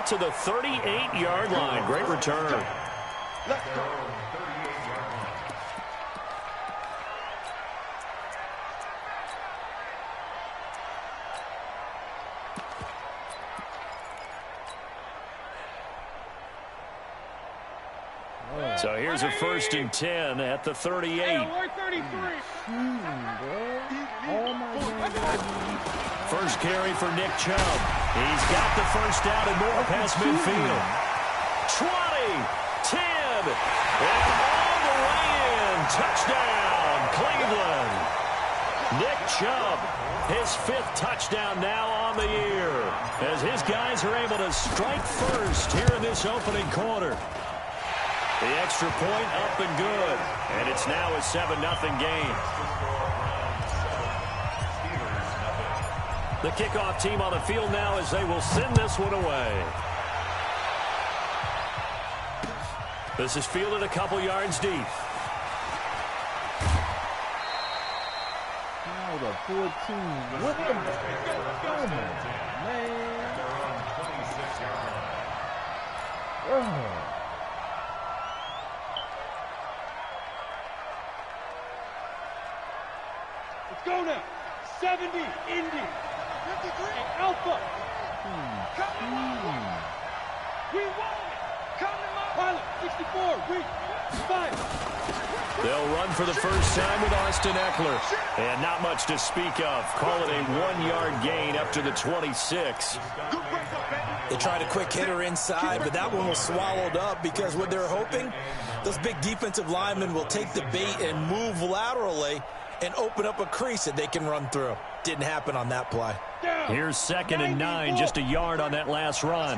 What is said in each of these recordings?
out to the 38-yard line. Great return. Let's go. So here's a 1st and 10 at the 38. First carry for Nick Chubb. He's got the first down and more past midfield. 20, 10, and all the way in. Touchdown, Cleveland. Nick Chubb, his 5th touchdown now on the year, as his guys are able to strike first here in this opening quarter. The extra point up and good, and it's now a 7-0 game. The kickoff team on the field now as they will send this one away. This is fielded a couple yards deep. Now the 14 with the man. Let's go now. 70, Indy. 53, Alpha. We won it. Pilot, 64, we 5. They'll run for the first time with Austin Eckler. And not much to speak of. Call it a 1-yard gain up to the 26. They tried a quick hitter inside, but that one was swallowed up because what they're hoping, those big defensive linemen will take the bait and move laterally and open up a crease that they can run through. Didn't happen on that play. Here's 2nd and 9, just a yard on that last run.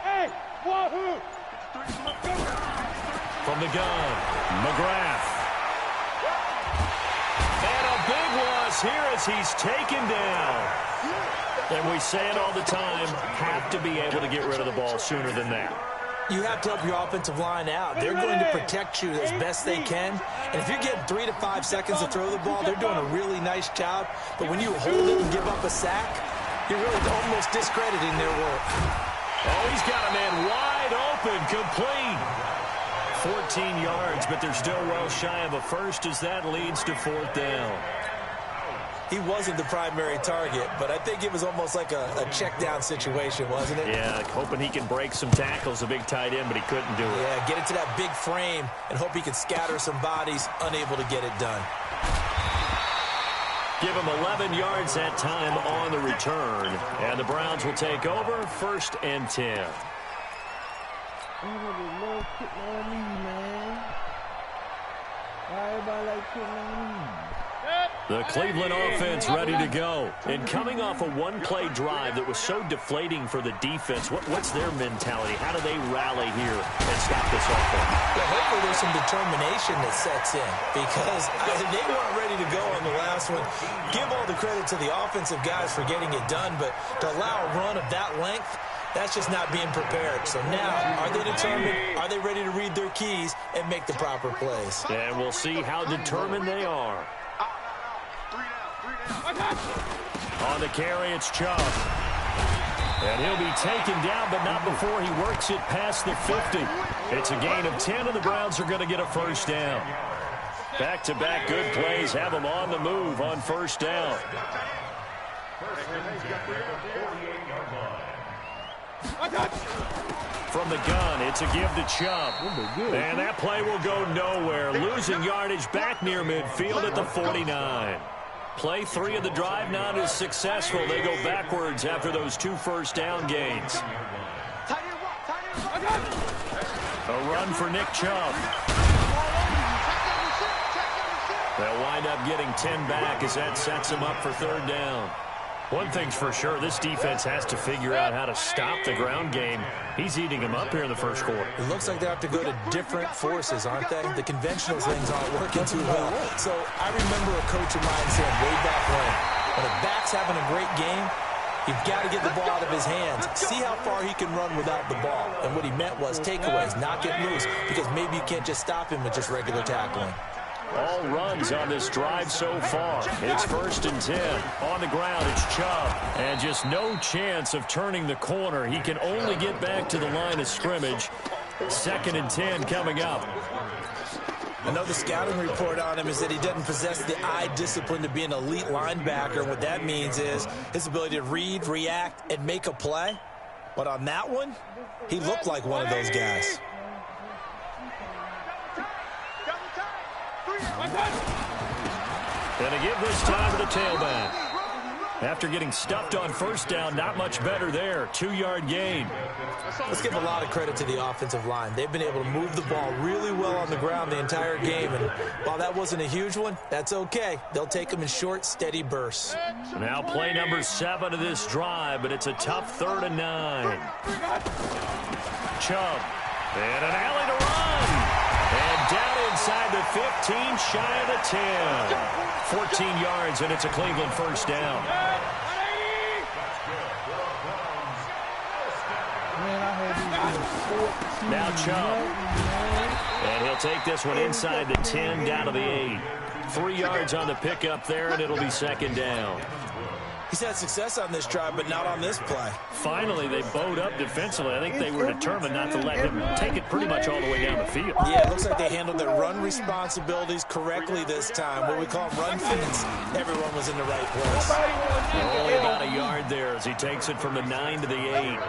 Hey, wahoo! From the gun, McGrath. And a big loss here as he's taken down. And we say it all the time, have to be able to get rid of the ball sooner than that. You have to help your offensive line out. They're going to protect you as best they can. And if you're getting 3 to 5 seconds to throw the ball, they're doing a really nice job. But when you hold it and give up a sack, you're really almost discrediting their work. Oh, he's got a man wide open, complete. 14 yards, but they're still well shy of a first as that leads to 4th down. He wasn't the primary target, but I think it was almost like a check down situation, wasn't it? Yeah, hoping he can break some tackles, a big tight end, but he couldn't do it. Yeah, get into that big frame and hope he can scatter some bodies, unable to get it done. Give him 11 yards that time on the return, and the Browns will take over 1st and 10. Everybody love putting on me, man. Everybody like putting on me. The Cleveland offense ready to go. And coming off a one-play drive that was so deflating for the defense, what's their mentality? How do they rally here and stop this offense? Well, hopefully there's some determination that sets in because they weren't ready to go on the last one. Give all the credit to the offensive guys for getting it done, but to allow a run of that length, that's just not being prepared. So now, are they determined? Are they ready to read their keys and make the proper plays? And we'll see how determined they are. On the carry, it's Chubb. And he'll be taken down, but not before he works it past the 50. It's a gain of 10, and the Browns are going to get a first down. Back-to-back good plays have them on the move on first down. From the gun, it's a give to Chubb. And that play will go nowhere. Losing yardage back near midfield at the 49. Play 3 of the drive not as successful. They go backwards after those 2 first down gains. A run for Nick Chubb. They'll wind up getting 10 back as that sets them up for 3rd down. One thing's for sure, this defense has to figure out how to stop the ground game. He's eating them up here in the first quarter. It looks like they have to go to different forces, aren't they? The conventional things aren't working too well. So I remember a coach of mine saying way back when a back's having a great game, You've got to get the ball out of his hands. See how far he can run without the ball. And what he meant was takeaways, knock it loose, because maybe you can't just stop him with just regular tackling. All runs on this drive so far. It's 1st and 10. On the ground, it's Chubb. And just no chance of turning the corner. He can only get back to the line of scrimmage. 2nd and 10 coming up. Another scouting report on him is that he doesn't possess the eye discipline to be an elite linebacker. What that means is his ability to read, react, and make a play. But on that one, he looked like one of those guys. And they give this time to the tailback. After getting stuffed on 1st down, not much better there. 2-yard gain. Let's give a lot of credit to the offensive line. They've been able to move the ball really well on the ground the entire game. And while that wasn't a huge one, that's okay. They'll take them in short, steady bursts. Now play number 7 of this drive, but it's a tough 3rd and 9. Chubb. And an alley to run. And down inside the 15, shy of the 10. 14 yards, and it's a Cleveland 1st down. Now Chubb. And he'll take this one inside the 10, down to the 8. 3 yards on the pickup there, and it'll be 2nd down. He's had success on this drive, but not on this play. Finally, they bowed up defensively. I think they were determined not to let him take it pretty much all the way down the field. Yeah, it looks like they handled their run responsibilities correctly this time. What we call run fits, everyone was in the right place. Only about a yard there as he takes it from the 9 to the 8.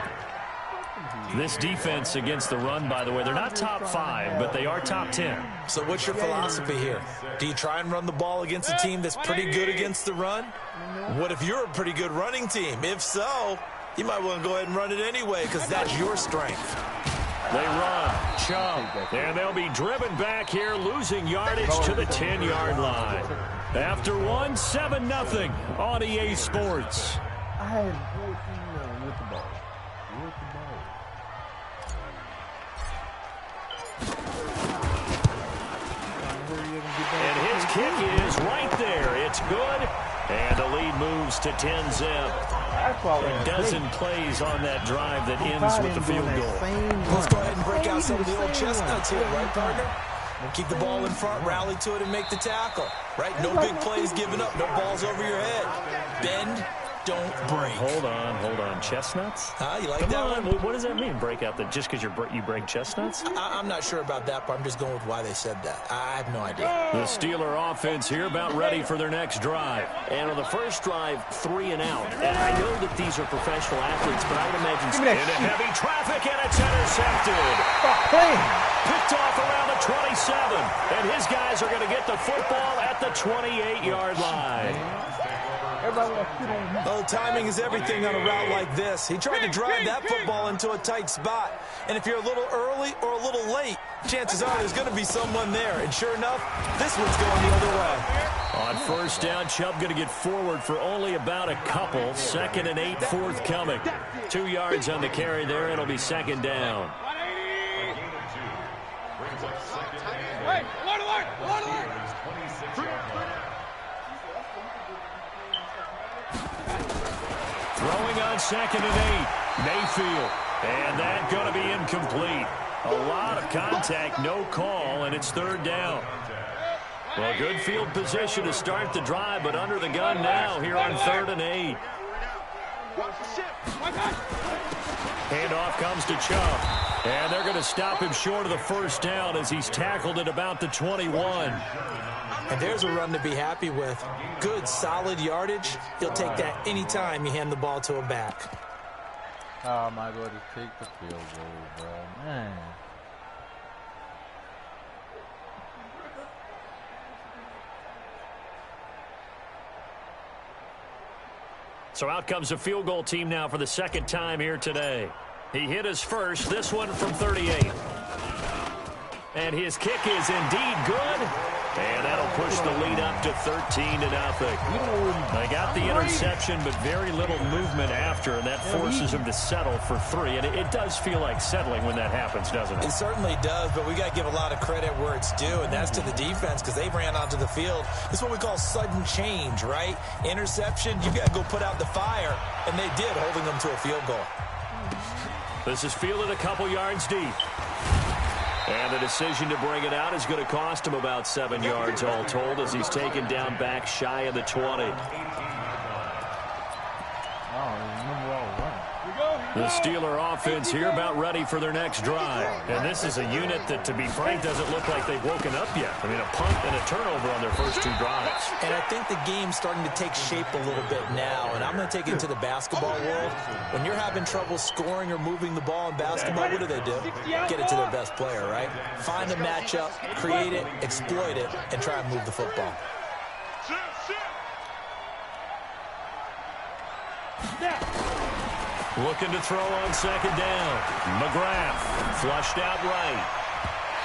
This defense against the run, by the way, they're not top 5, but they are top 10. So what's your philosophy here? Do you try and run the ball against a team that's pretty good against the run? What if you're a pretty good running team? If so, you might want to go ahead and run it anyway because that's your strength. They run. Chubb. And they'll be driven back here, losing yardage to the 10-yard line. After one, 7-0 on EA Sports. I had 14 with the ball. And his kick is right there. It's good. And the lead moves to 10-zip. A dozen plays on that drive that ends with the field goal. Let's go ahead and break out some of the old chestnuts here, right, partner? Keep the ball in front, rally to it, and make the tackle. Right? No big plays given up. No balls over your head. Bend, don't break. Hold on. Chestnuts? You like Come that on. one? What does that mean, break out? Just because you break chestnuts? I'm not sure about that, but I'm just going with why they said that. I have no idea. The Steeler offense here about ready for their next drive. And on the first drive, 3 and out. And I know that these are professional athletes, but I would imagine... Into heavy traffic, and it's intercepted. Picked off around the 27. And his guys are going to get the football at the 28-yard line. Oh, timing is everything on a route like this. He tried to drive that football into a tight spot. And if you're a little early or a little late, chances are there's going to be someone there. And sure enough, this one's going the other way. On first down, Chubb going to get forward for only about a couple. 2nd and 8 forthcoming. 2 yards on the carry there. It'll be 2nd down. Throwing on 2nd and 8. Mayfield. And that going to be incomplete. A lot of contact, no call, and it's 3rd down. Well, good field position to start the drive, but under the gun now here on 3rd and 8. Handoff comes to Chubb. And they're going to stop him short of the first down as he's tackled at about the 21. And there's a run to be happy with. Good, solid yardage. He'll take that anytime you hand the ball to a back. Oh, my God, to take the field goal, bro. Man. So out comes the field goal team now for the 2nd time here today. He hit his first, this one from 38. And his kick is indeed good. And that'll push the lead up to 13-0. They got the interception, but very little movement after, and that forces them to settle for 3. And it does feel like settling when that happens, doesn't it? It certainly does, but we got to give a lot of credit where it's due, and that's to the defense because they ran onto the field. It's what we call sudden change, right? Interception, you got to go put out the fire, and they did, holding them to a field goal. This is fielded a couple yards deep. And the decision to bring it out is going to cost him about 7 yards all told as he's taken down back shy of the 20. The Steeler offense here about ready for their next drive. And this is a unit that, to be frank, doesn't look like they've woken up yet. I mean, a punt and a turnover on their first 2 drives. And I think the game's starting to take shape a little bit now. And I'm going to take it to the basketball world. When you're having trouble scoring or moving the ball in basketball, what do? Get it to their best player, right? Find a matchup, create it, exploit it, and try and move the football. Looking to throw on second down. McGrath flushed out right.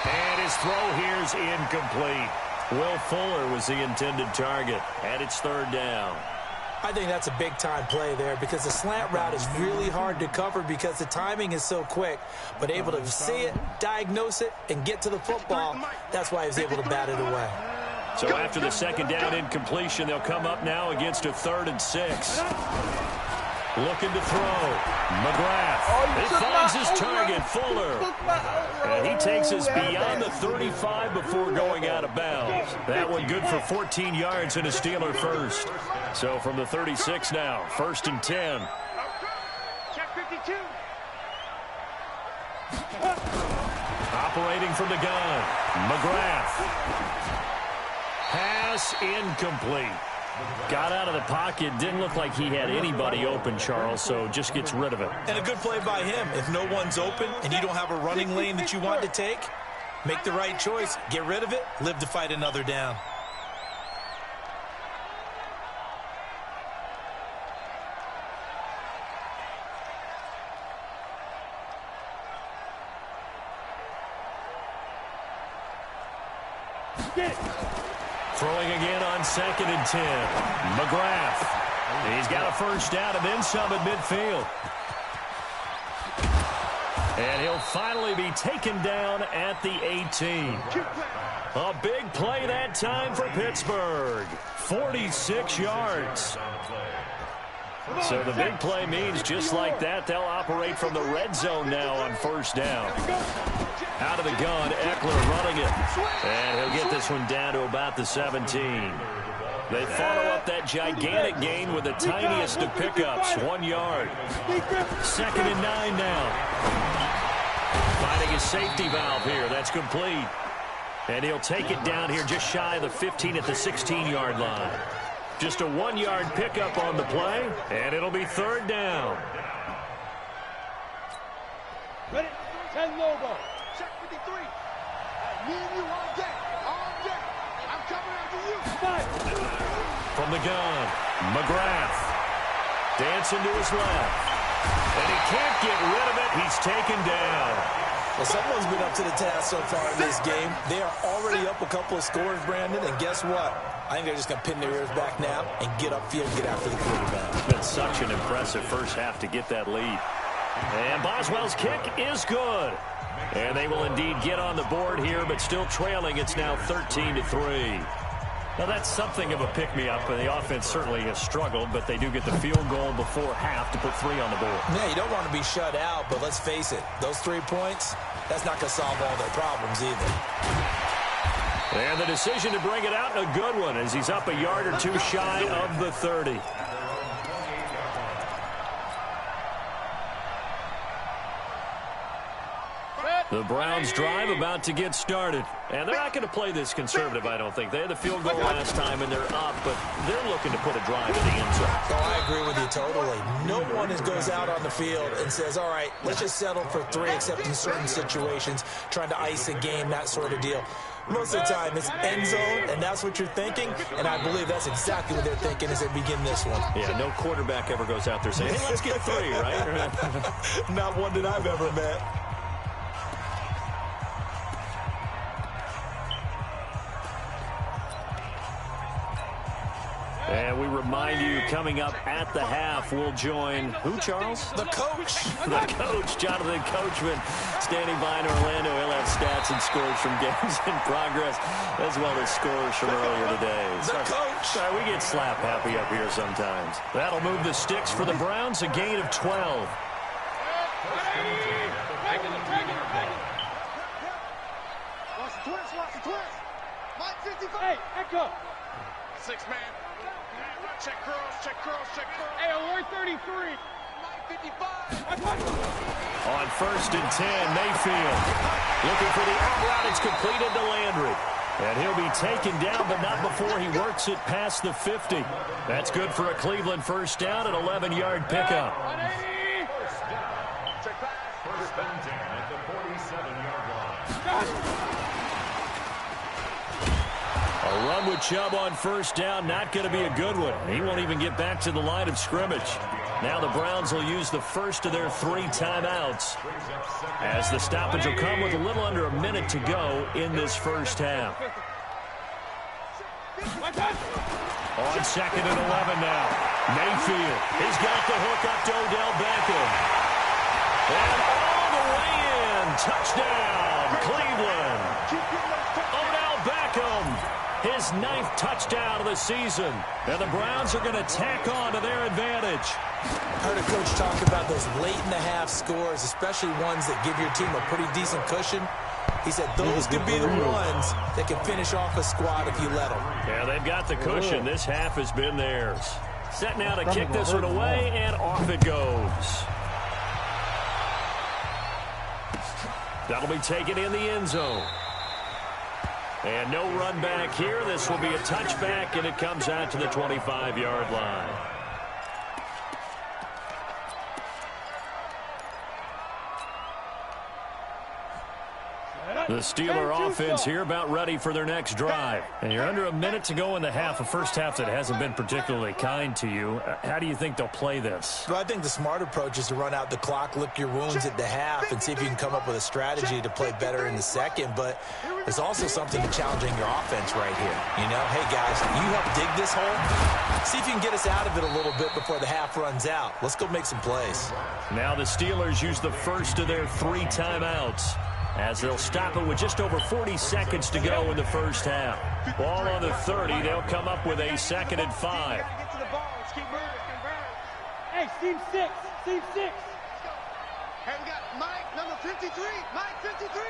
And his throw here's incomplete. Will Fuller was the intended target. And it's 3rd down. I think that's a big-time play there because the slant route is really hard to cover because the timing is so quick. But able to see it, diagnose it, and get to the football, that's why he was able to bat it away. So after the second down incompletion, they'll come up now against a 3rd and 6. Looking to throw. McGrath. It finds his target, Fuller. And he takes us beyond the 35 before going out of bounds. That one good for 14 yards and a Steeler first. So from the 36 now, 1st and 10. Check 52. Operating from the gun. McGrath. Pass incomplete. Got out of the pocket. Didn't look like he had anybody open, Charles, so just gets rid of it. And a good play by him. If no one's open and you don't have a running lane that you want to take, make the right choice. Get rid of it. Live to fight another down. Get it. Throwing again on 2nd and 10. McGrath. He's got a first down and then some at midfield. And he'll finally be taken down at the 18. A big play that time for Pittsburgh. 46 yards. So the big play means just like that, they'll operate from the red zone now on 1st down. Out of the gun, Eckler running it. And he'll get this one down to about the 17. They follow up that gigantic gain with the tiniest of pickups, 1 yard. 2nd and 9 now. Finding his safety valve here. That's complete. And he'll take it down here just shy of the 15 at the 16-yard line. Just a 1-yard pickup on the play, and it'll be 3rd down. Ready? 10 logo. Check 53. Me and you all day. All day. I'm coming after you. Fight. From the gun, McGrath. Dancing to his left. And he can't get rid of it. He's taken down. Well, someone's been up to the task so far in this game. They are already up a couple of scores, Brandon, and guess what? I think they're just going to pin their ears back now and get upfield and get after the quarterback. It's been such an impressive first half to get that lead. And Boswell's kick is good. And they will indeed get on the board here, but still trailing. It's now 13-3. Now, that's something of a pick-me-up, and the offense certainly has struggled, but they do get the field goal before half to put 3 on the board. Yeah, you don't want to be shut out, but let's face it, those 3 points, that's not going to solve all their problems either. And the decision to bring it out, a good one, as he's up a yard or two shy of the 30. The Browns drive about to get started. And they're not going to play this conservative, I don't think. They had the field goal last time, and they're up, but they're looking to put a drive in the end zone. Oh, I agree with you totally. No one goes out on the field and says, all right, let's just settle for 3, except in certain situations, trying to ice a game, that sort of deal. Most of the time, it's end zone, and that's what you're thinking, and I believe that's exactly what they're thinking as they begin this one. Yeah, no quarterback ever goes out there saying, hey, let's get 3, right? Not one that I've ever met. And we remind you, coming up at the half, we'll join who, Charles? The coach. The coach, Jonathan Coachman, standing by in Orlando. He'll have stats and scores from games in progress, as well as scores from earlier today. The coach. Sorry, we get slap happy up here sometimes. That'll move the sticks for the Browns, a gain of 12. Hey, echo. 6-man. Check curls, check curls, check curls. Hey, alert 33. 55. On 1st and 10, Mayfield looking for the out route. It's completed to Landry. And he'll be taken down, but not before he works it past the 50. That's good for a Cleveland first down, an 11-yard pickup. First and 10 at the 47-yard line. A run with Chubb on first down, not going to be a good one. He won't even get back to the line of scrimmage. Now the Browns will use the first of their 3 timeouts, as the stoppage will come with a little under a minute to go in this first half. On 2nd and 11 now. Mayfield, he's got the hook up to Odell Beckham. And all the way in. Touchdown, Cleveland. Odell Beckham, his 9th touchdown of the season. And the Browns are going to tack on to their advantage. I heard a coach talk about those late-in-the-half scores, especially ones that give your team a pretty decent cushion. He said those could be the ones that can finish off a squad if you let them. Yeah, they've got the cushion. This half has been theirs. Set now to kick this one away, and off it goes. That'll be taken in the end zone. And no run back here. This will be a touchback, and it comes out to the 25-yard line. The Steeler offense here about ready for their next drive. And you're under a minute to go in the half, a first half that hasn't been particularly kind to you. How do you think they'll play this? Well, I think the smart approach is to run out the clock, lick your wounds at the half, and see if you can come up with a strategy to play better in the second. But there's also something to challenging your offense right here. You know, hey, guys, you help dig this hole. See if you can get us out of it a little bit before the half runs out. Let's go make some plays. Now the Steelers use the first of their 3 timeouts, as they'll stop it with just over 40 seconds to go in the first half. Ball on the 30. They'll come up with a 2nd and 5. Get to the ball. Let's keep moving. Hey, team 6. Team 6. Hey, we got Mike, number 53. Mike, 53.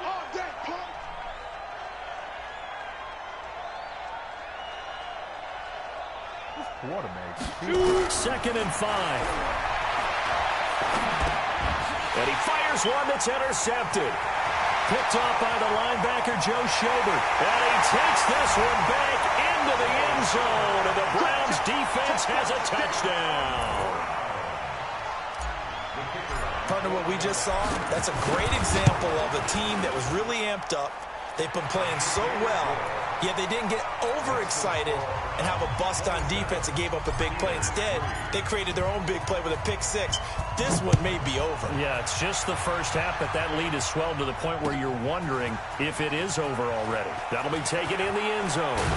All day, punk. This quarterback. 2nd and 5. And he fires one that's intercepted. Picked off by the linebacker, Joe Schobert. And he takes this one back into the end zone. And the Browns defense has a touchdown. Partner, what we just saw, that's a great example of a team that was really amped up. They've been playing so well, yet they didn't get overexcited and have a bust on defense and gave up a big play. Instead, they created their own big play with a pick 6. This one may be over. Yeah, it's just the first half, but that lead has swelled to the point where you're wondering if it is over already. That'll be taken in the end zone.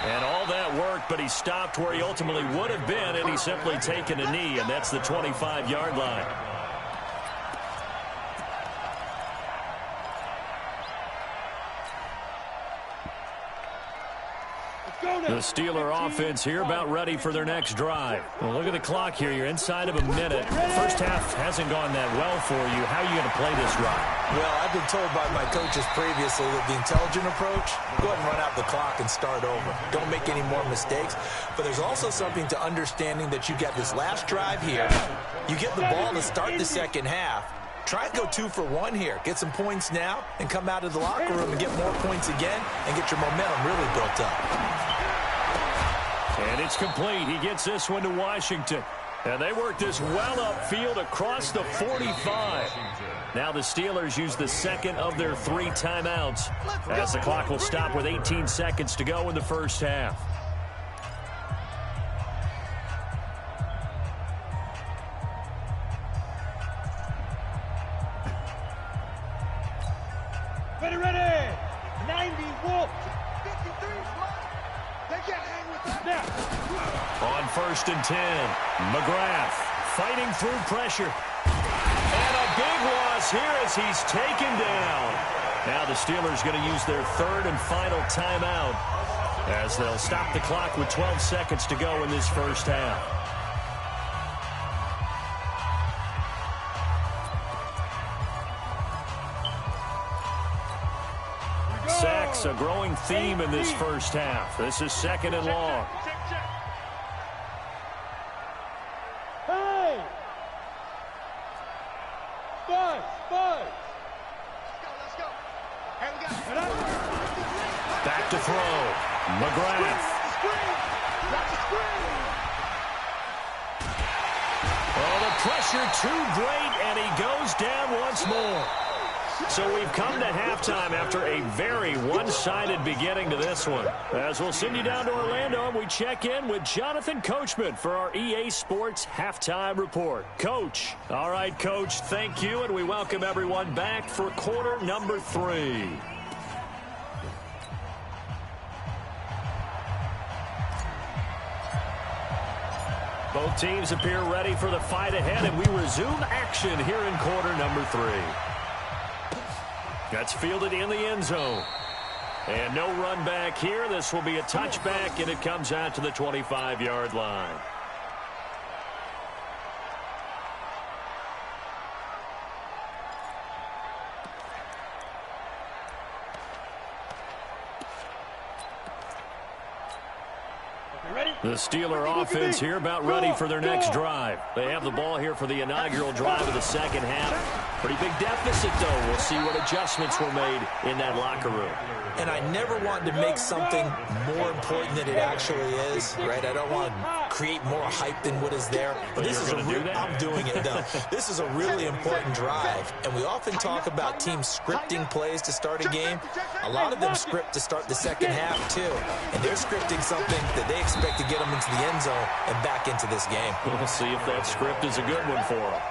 And all that worked, but he stopped where he ultimately would have been, and he's simply taken a knee, and that's the 25-yard line. The Steeler offense here about ready for their next drive. Well, look at the clock here. You're inside of a minute. First half hasn't gone that well for you. How are you going to play this drive? Well, I've been told by my coaches previously that the intelligent approach, go ahead and run out the clock and start over. Don't make any more mistakes. But there's also something to understanding that you get this last drive here. You get the ball to start the second half. Try and go 2 for 1 here. Get some points now and come out of the locker room and get more points again and get your momentum really built up. And it's complete. He gets this one to Washington. And they work this well upfield across the 45. Now the Steelers use the 2nd of their 3 timeouts, as the clock will stop with 18 seconds to go in the first half. Ready, ready. 90 Wolf. 53, They can't hang with that. On 1st and 10, McGrath fighting through pressure. And a big loss here as he's taken down. Now the Steelers going to use their 3rd and final timeout as they'll stop the clock with 12 seconds to go in this first half. Sacks, a growing theme in this first half. This is 2nd and long. Hey! Buzz! Let's go. Hey, we got Back to throw. McGrath. Watch the screen! Oh, the pressure too great, and he goes down once more. So we've come to halftime after a very one-sided beginning to this one. As we'll send you down to Orlando, and we check in with Jonathan Coachman for our EA Sports Halftime Report. Coach. All right, Coach, thank you, and we welcome everyone back for quarter number 3. Both teams appear ready for the fight ahead, and we resume action here in quarter number 3. That's fielded in the end zone. And no run back here. This will be a touchback, and it comes out to the 25-yard line. The Steeler offense here about ready for their next drive. They have the ball here for the inaugural drive of the second half. Pretty big deficit, though. We'll see what adjustments were made in that locker room. And I never want to make something more important than it actually is, right? I don't want to create more hype than what is there. But this is I'm doing it, though. This is a really important drive. And we often talk about teams scripting plays to start a game. A lot of them script to start the second half, too. And they're scripting something that they expect to get them into the end zone and back into this game. We'll see if that script is a good one for them.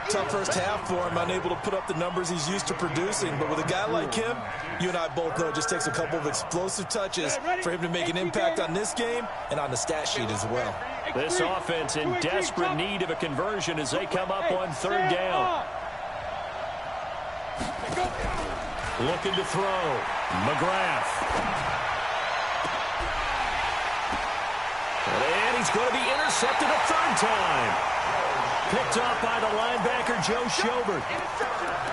Tough first half for him, unable to put up the numbers he's used to producing. But with a guy like him, you and I both know it just takes a couple of explosive touches for him to make an impact on this game and on the stat sheet as well. This offense in desperate need of a conversion as they come up on 3rd down. Looking to throw. McGrath. And he's going to be intercepted a 3rd time. Picked up by the linebacker, Joe Schobert.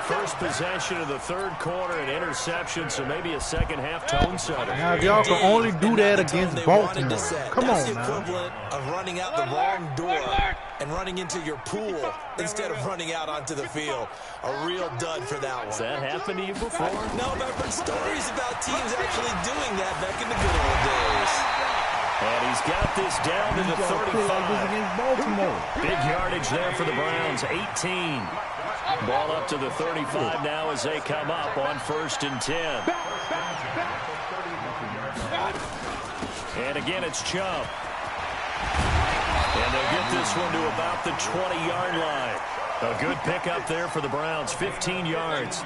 First possession of the 3rd quarter, an interception, so maybe a second-half tone setter. Now, if y'all can only do that against Baltimore, come on That's the now. equivalent of running out the wrong door and running into your pool instead of running out onto the field. A real dud for that one. Has that happened to you before? No, but I've heard stories about teams actually doing that back in the good old days. And he's got this down to the 35. Against Baltimore. Big yardage there for the Browns, 18. Ball up to the 35 now as they come up on 1st and 10. And again, it's Chubb. And they'll get this one to about the 20-yard line. A good pickup there for the Browns, 15 yards.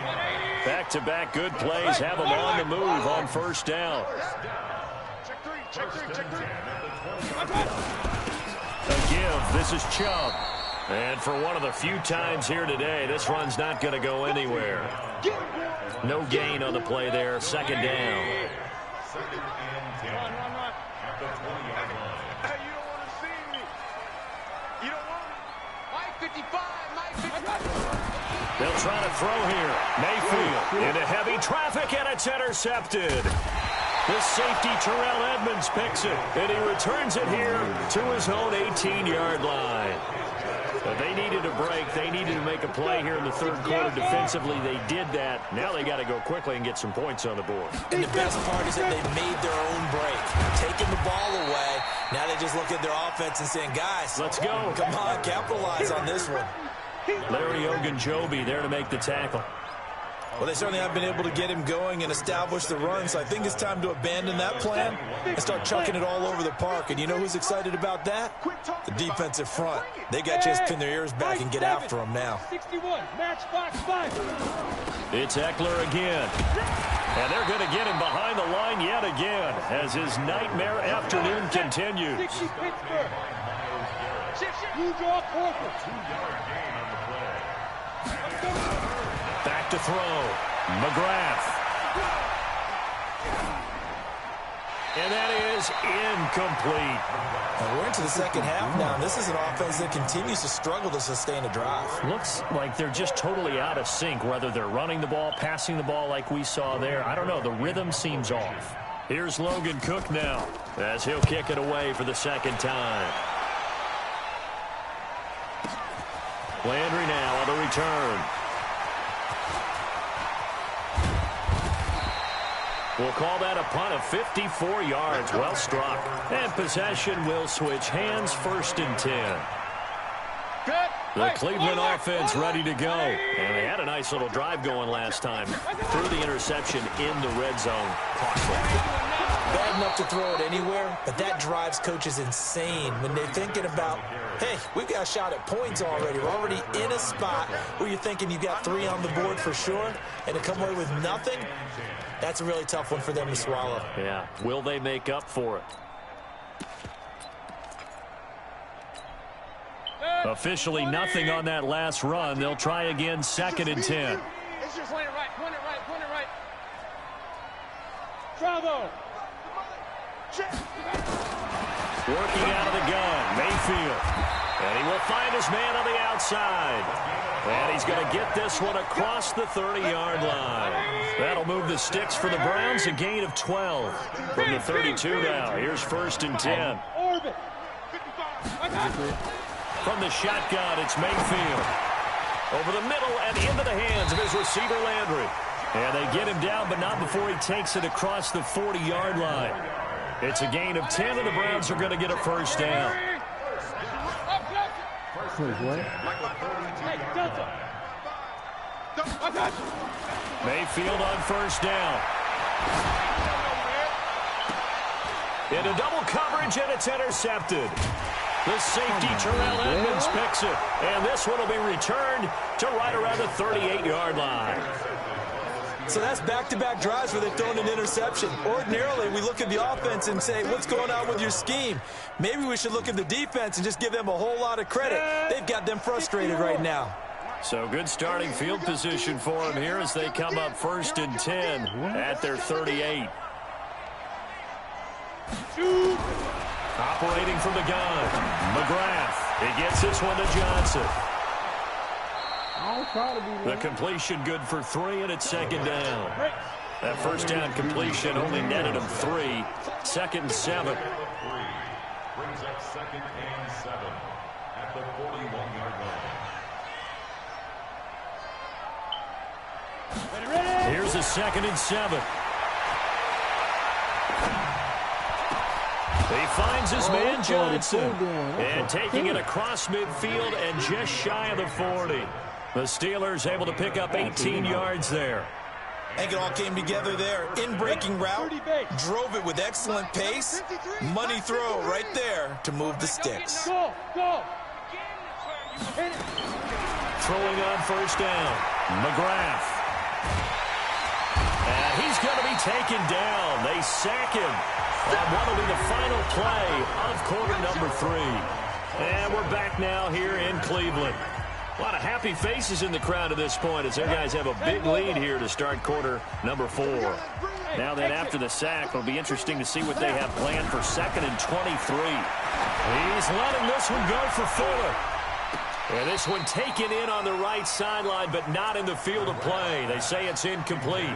Back-to-back good plays have them on the move on 1st down. Check three. A give. This is Chubb. And for one of the few times here today, this run's not going to go anywhere. No gain on the play there. 2nd down. Run. Hey, you don't want to see me. You don't want me. Mike 55. They'll try to throw here. Mayfield into heavy traffic, and it's intercepted. The safety, Terrell Edmonds, picks it, and he returns it here to his own 18-yard line. But they needed a break. They needed to make a play here in the 3rd quarter defensively. They did that. Now they got to go quickly and get some points on the board. And the best part is that they made their own break, taking the ball away. Now they just look at their offense and saying, guys, let's go. Come on, capitalize on this one. Larry Ogunjobi there to make the tackle. Well, they certainly have been able to get him going and establish the run, so I think it's time to abandon that plan and start chucking it all over the park. And you know who's excited about that? The defensive front. They got a chance to pin their ears back and get after him now. 61, match box 5. It's Eckler again. And they're going to get him behind the line yet again as his nightmare afternoon continues. 60 Pittsburgh. You draw corporate. 2-yard gain on the play. Back to throw. McGrath. And that is incomplete. And we're into the second half now, and this is an offense that continues to struggle to sustain a drive. Looks like they're just totally out of sync, whether they're running the ball, passing the ball like we saw there. I don't know. The rhythm seems off. Here's Logan Cook now as he'll kick it away for the second time. Landry now on the return. We'll call that a punt of 54 yards. Well struck. And possession will switch hands, 1st and 10. The Cleveland offense ready to go. And they had a nice little drive going last time. Threw the interception in the red zone. Costly. Bad enough to throw it anywhere, but that drives coaches insane when they're thinking about, hey, we've got a shot at points already. We're already in a spot where you're thinking you've got 3 on the board for sure, and to come away with nothing, that's a really tough one for them to swallow. Yeah. Will they make up for it? Officially nothing on that last run. They'll try again, 2nd and 10. It's just point it right, point it right, point it right. Bravo. Working out of the gun, Mayfield. And he will find his man on the outside. And he's going to get this one across the 30-yard line. That'll move the sticks for the Browns, a gain of 12 from the 32 now. Here's 1st and 10. Orbit. From the shotgun, it's Mayfield. Over the middle and into the hands of his receiver, Landry. And they get him down, but not before he takes it across the 40-yard line. It's a gain of 10, and the Browns are going to get a 1st down. Mayfield on 1st down. Into double coverage, and it's intercepted. The safety, Terrell Edmonds, picks it. And this one will be returned to right around the 38-yard line. So that's back-to-back drives where they've thrown an interception. Ordinarily, we look at the offense and say, what's going on with your scheme? Maybe we should look at the defense and just give them a whole lot of credit. They've got them frustrated right now. So good starting field position for them here as they come up 1st and 10 at their 38. Operating from the gun, McGrath. He gets this one to Johnson. The completion good for 3, and it's 2nd down. That 1st down completion only netted him 3. 2nd and 7. Brings up 2nd and 7 at the 41-yard line. Here's a 2nd and 7. He finds his man Johnson. And taking it across midfield and just shy of the 40. The Steelers able to pick up 18 yards there. I think it all came together there. In-breaking route, drove it with excellent pace. Money throw right there to move the sticks. Go, go. Throwing on 1st down, McGrath. And he's going to be taken down. They sack him on what will be the final play of quarter number 3. And we're back now here in Cleveland. A lot of happy faces in the crowd at this point as their guys have a big lead here to start quarter number 4. Now then, after the sack, it'll be interesting to see what they have planned for 2nd and 23. He's letting this one go for Fuller. And this one taken in on the right sideline, but not in the field of play. They say it's incomplete.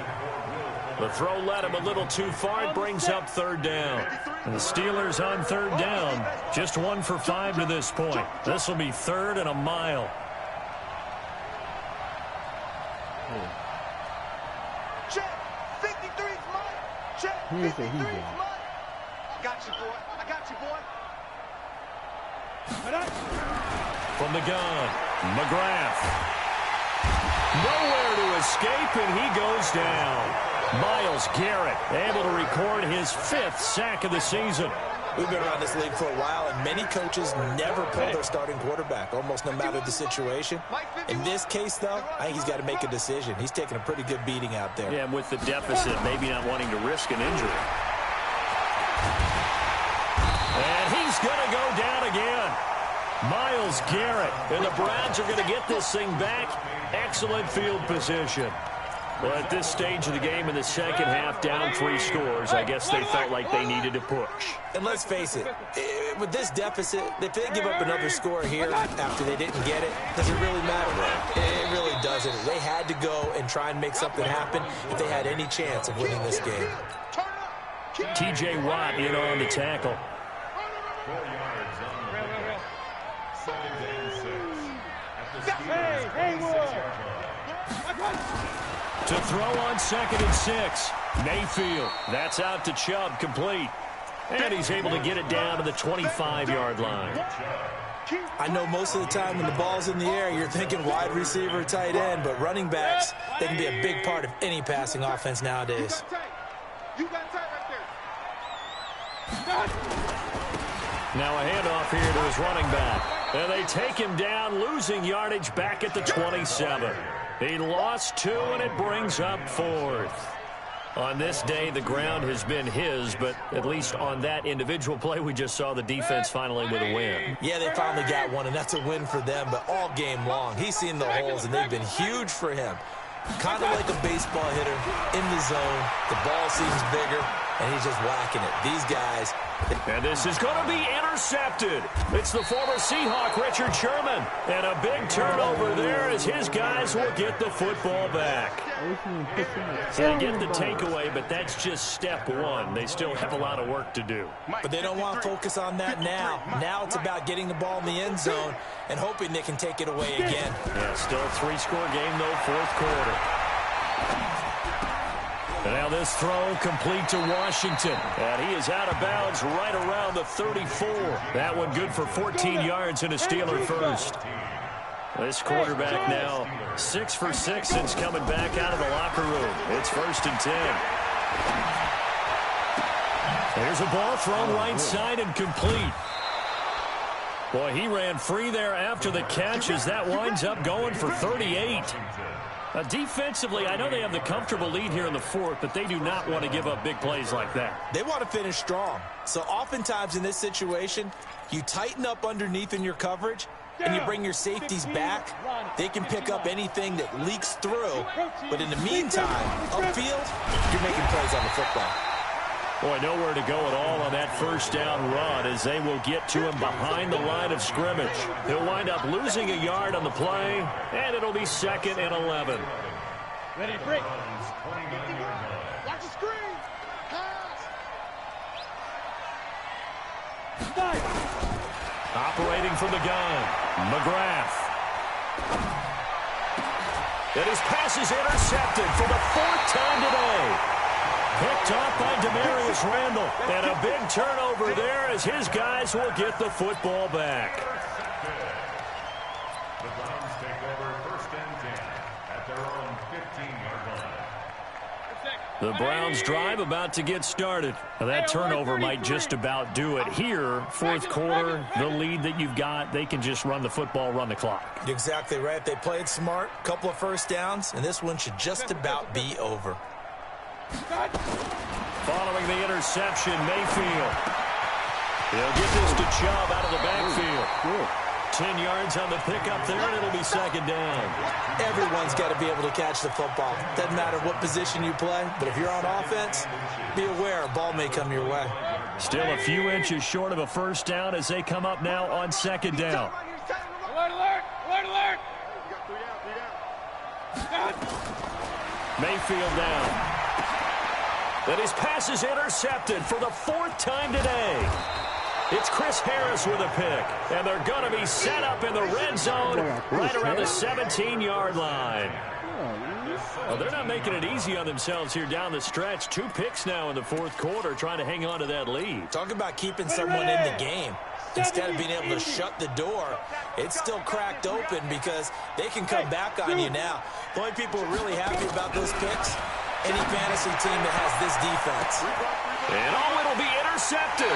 The throw led him a little too far. It brings up 3rd down. And the Steelers on 3rd down. Just 1 for 5 to this point. This will be 3rd and a mile. Check. 53's mine. Check. 53's mine. I got you, boy. I got you, boy. From the gun, McGrath. Nowhere to escape, and he goes down. Myles Garrett able to record his 5th sack of the season. We've been around this league for a while, and many coaches never pull their starting quarterback, almost no matter the situation. In this case, though, I think he's got to make a decision. He's taking a pretty good beating out there. Yeah, with the deficit, maybe not wanting to risk an injury. And he's going to go down again. Myles Garrett. And the Browns are going to get this thing back. Excellent field position. Well, at this stage of the game in the second half, down 3 scores, I guess they felt like they needed to push. And let's face it, with this deficit, if they give up another score here after they didn't get it, does it really matter? It really doesn't. They had to go and try and make something happen if they had any chance of winning this game. T.J. Watt in on the tackle. 4 yards on the pickup. 2nd and 6. At the 6-yard line. To throw on 2nd and 6. Mayfield. That's out to Chubb, complete. And he's able to get it down to the 25-yard line. I know most of the time when the ball's in the air, you're thinking wide receiver, tight end, but running backs, they can be a big part of any passing offense nowadays. You got tight right there. Now a handoff here to his running back. And they take him down, losing yardage back at the 27. He lost 2, and it brings up 4th. On this day, the ground has been his, but at least on that individual play, we just saw the defense finally with a win. Yeah, they finally got one, and that's a win for them, but all game long, he's seen the holes, and they've been huge for him. Kind of like a baseball hitter in the zone. The ball seems bigger, and he's just whacking it. These guys. And this is going to be intercepted. It's the former Seahawk, Richard Sherman. And a big turnover there as his guys will get the football back. They get the takeaway, but that's just step 1. They still have a lot of work to do. But they don't want to focus on that now. Now it's about getting the ball in the end zone and hoping they can take it away again. Yeah, still a 3-score game, though, 4th quarter. And now this throw complete to Washington. And he is out of bounds right around the 34. That one good for 14 yards and a Steeler first. This quarterback now 6 for 6 since coming back out of the locker room. It's 1st and 10. There's a ball thrown right side and complete. Boy, he ran free there after the catch as that winds up going for 38. Defensively, I know they have the comfortable lead here in the 4th, but they do not want to give up big plays like that. They want to finish strong. So oftentimes in this situation, you tighten up underneath in your coverage, and you bring your safeties back. They can pick up anything that leaks through. But in the meantime, upfield, you're making plays on the football. Boy, nowhere to go at all on that 1st down run as they will get to him behind the line of scrimmage. He'll wind up losing a yard on the play, and it'll be 2nd and 11. Ready, break. Watch the screen. Pass. Operating from the gun, McGrath. And his pass is intercepted for the 4th time today. Picked off by Demarius Randall. And a big turnover there as his guys will get the football back. The Browns take over 1st and 10 at their own 15-yard line. The Browns drive about to get started. Now that turnover might just about do it. Here, 4th quarter, the lead that you've got, they can just run the football, run the clock. You're exactly right. They played smart, couple of 1st downs, and this one should just about be over. Following the interception, Mayfield. He'll get this to Chubb out of the backfield. 10 yards on the pickup there, and it'll be 2nd down. Everyone's got to be able to catch the football. Doesn't matter what position you play, but if you're on offense, be aware a ball may come your way. Still a few inches short of a 1st down as they come up now on 2nd down. Alert, alert, alert, alert. Mayfield down. And his pass is intercepted for the 4th time today. It's Chris Harris with a pick. And they're going to be set up in the red zone right around the 17-yard line. Well, they're not making it easy on themselves here down the stretch. 2 picks now in the 4th quarter trying to hang on to that lead. Talk about keeping someone in the game. Instead of being able to shut the door, it's still cracked open because they can come back on you now. The only people who are really happy about those picks, any fantasy team that has this defense. And it'll be intercepted.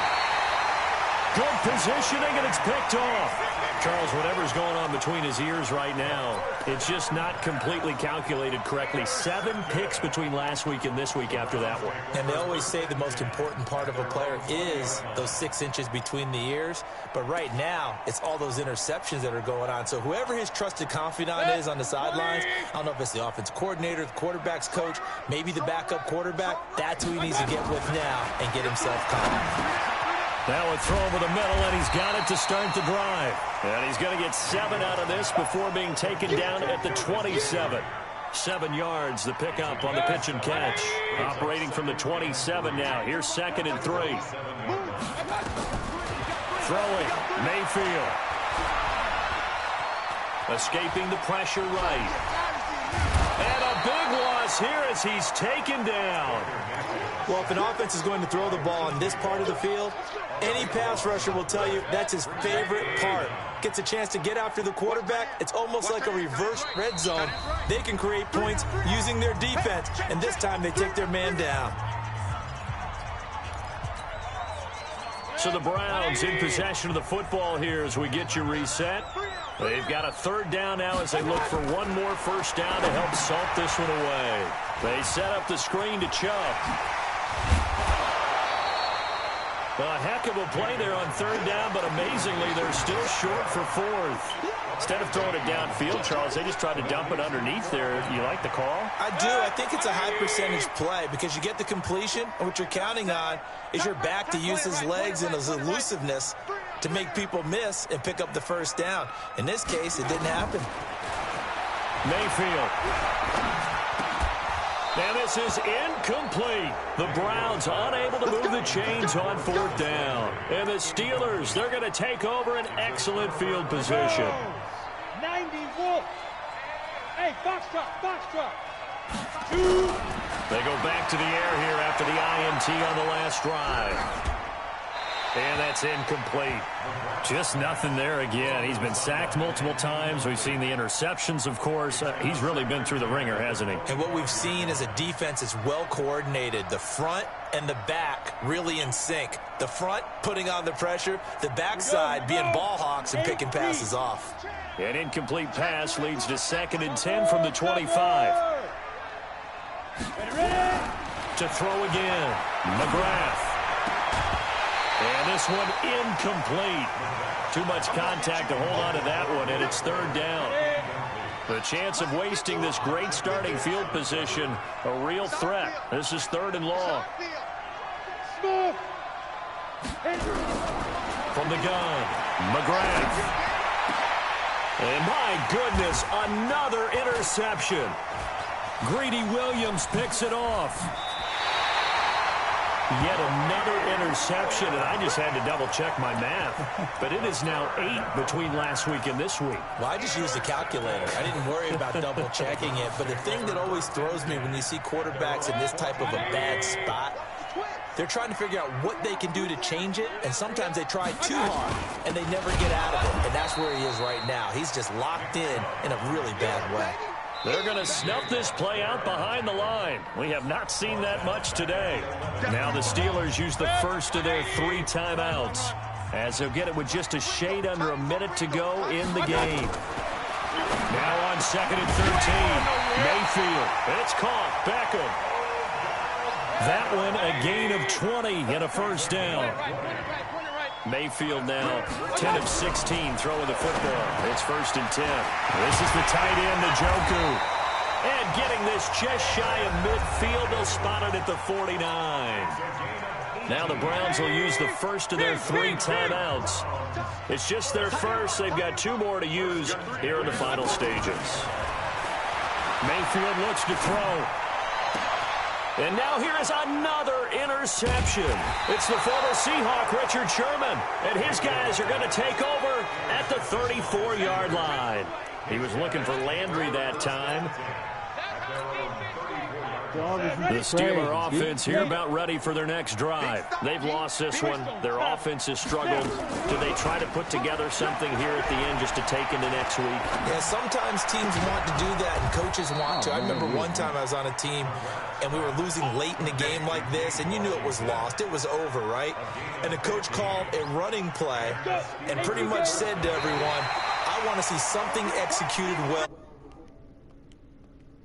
Good positioning, and it's picked off. Charles, whatever's going on between his ears right now, it's just not completely calculated correctly. 7 picks between last week and this week after that one. And they always say the most important part of a player is those 6 inches between the ears. But right now, it's all those interceptions that are going on. So whoever his trusted confidant is on the sidelines, I don't know if it's the offense coordinator, the quarterback's coach, maybe the backup quarterback, that's who he needs to get with now and get himself calm. Now a throw over the middle, and he's got it to start the drive. And he's going to get 7 out of this before being taken down at the 27. 7 yards, the pickup on the pitch and catch. Operating from the 27 now. Here's 2nd and 3. Throwing, Mayfield. Escaping the pressure right. And a big loss here as he's taken down. Well, if an offense is going to throw the ball on this part of the field, any pass rusher will tell you that's his favorite part. Gets a chance to get after the quarterback. It's almost like a reverse red zone. They can create points using their defense, and this time they take their man down. So the Browns in possession of the football here as we get you reset. They've got a 3rd down now as they look for one more first down to help salt this one away. They set up the screen to Chubb. A heck of a play there on 3rd down, but amazingly, they're still short for 4th. Instead of throwing it downfield, Charles, they just tried to dump it underneath there. You like the call? I do. I think it's a high percentage play because you get the completion, and what you're counting on is your back to use his legs and his elusiveness to make people miss and pick up the first down. In this case, it didn't happen. Mayfield. And this is incomplete. The Browns unable to move the chains on 4th down. And the Steelers, they're going to take over an excellent field position. 91. Hey, box drop. 2. They go back to the air here after the INT on the last drive. And that's incomplete. Just nothing there again. He's been sacked multiple times. We've seen the interceptions, of course. He's really been through the ringer, hasn't he? And what we've seen is a defense is well coordinated. The front and the back really in sync. The front putting on the pressure. The backside being ball hawks and picking passes off. An incomplete pass leads to 2nd and 10 from the 25. To throw again. McGrath. And this one incomplete. Too much contact to hold on to that one, and it's 3rd down. The chance of wasting this great starting field position, a real threat. This is 3rd and long. From the gun, McGrath. And my goodness, another interception. Greedy Williams picks it off. Yet another interception, and I just had to double-check my math. But it is now 8 between last week and this week. Well, I just used a calculator. I didn't worry about double-checking it. But the thing that always throws me when you see quarterbacks in this type of a bad spot, they're trying to figure out what they can do to change it, and sometimes they try too hard, and they never get out of it. And that's where he is right now. He's just locked in a really bad way. They're going to snuff this play out behind the line. We have not seen that much today. Now the Steelers use the first of their 3 timeouts, as they'll get it with just a shade under a minute to go in the game. Now on 2nd and 13, Mayfield. It's caught. Beckham. That one a gain of 20 and a first down. Mayfield now 10 of 16 throwing the football. It's 1st and 10. This is the tight end, Njoku. And getting this just shy of midfield. They'll spot it at the 49. Now the Browns will use the first of their 3 timeouts. It's just their first. They've got 2 more to use here in the final stages. Mayfield looks to throw. And now here is another interception. It's the former Seahawk, Richard Sherman. And his guys are going to take over at the 34-yard line. He was looking for Landry that time. The Steeler offense here about ready for their next drive. They've lost this one. Their offense has struggled. Do they try to put together something here at the end just to take into next week? Yeah, sometimes teams want to do that and coaches want to. I remember one time I was on a team and we were losing late in the game like this, and you knew it was lost. It was over, right? And the coach called a running play and pretty much said to everyone, I want to see something executed well.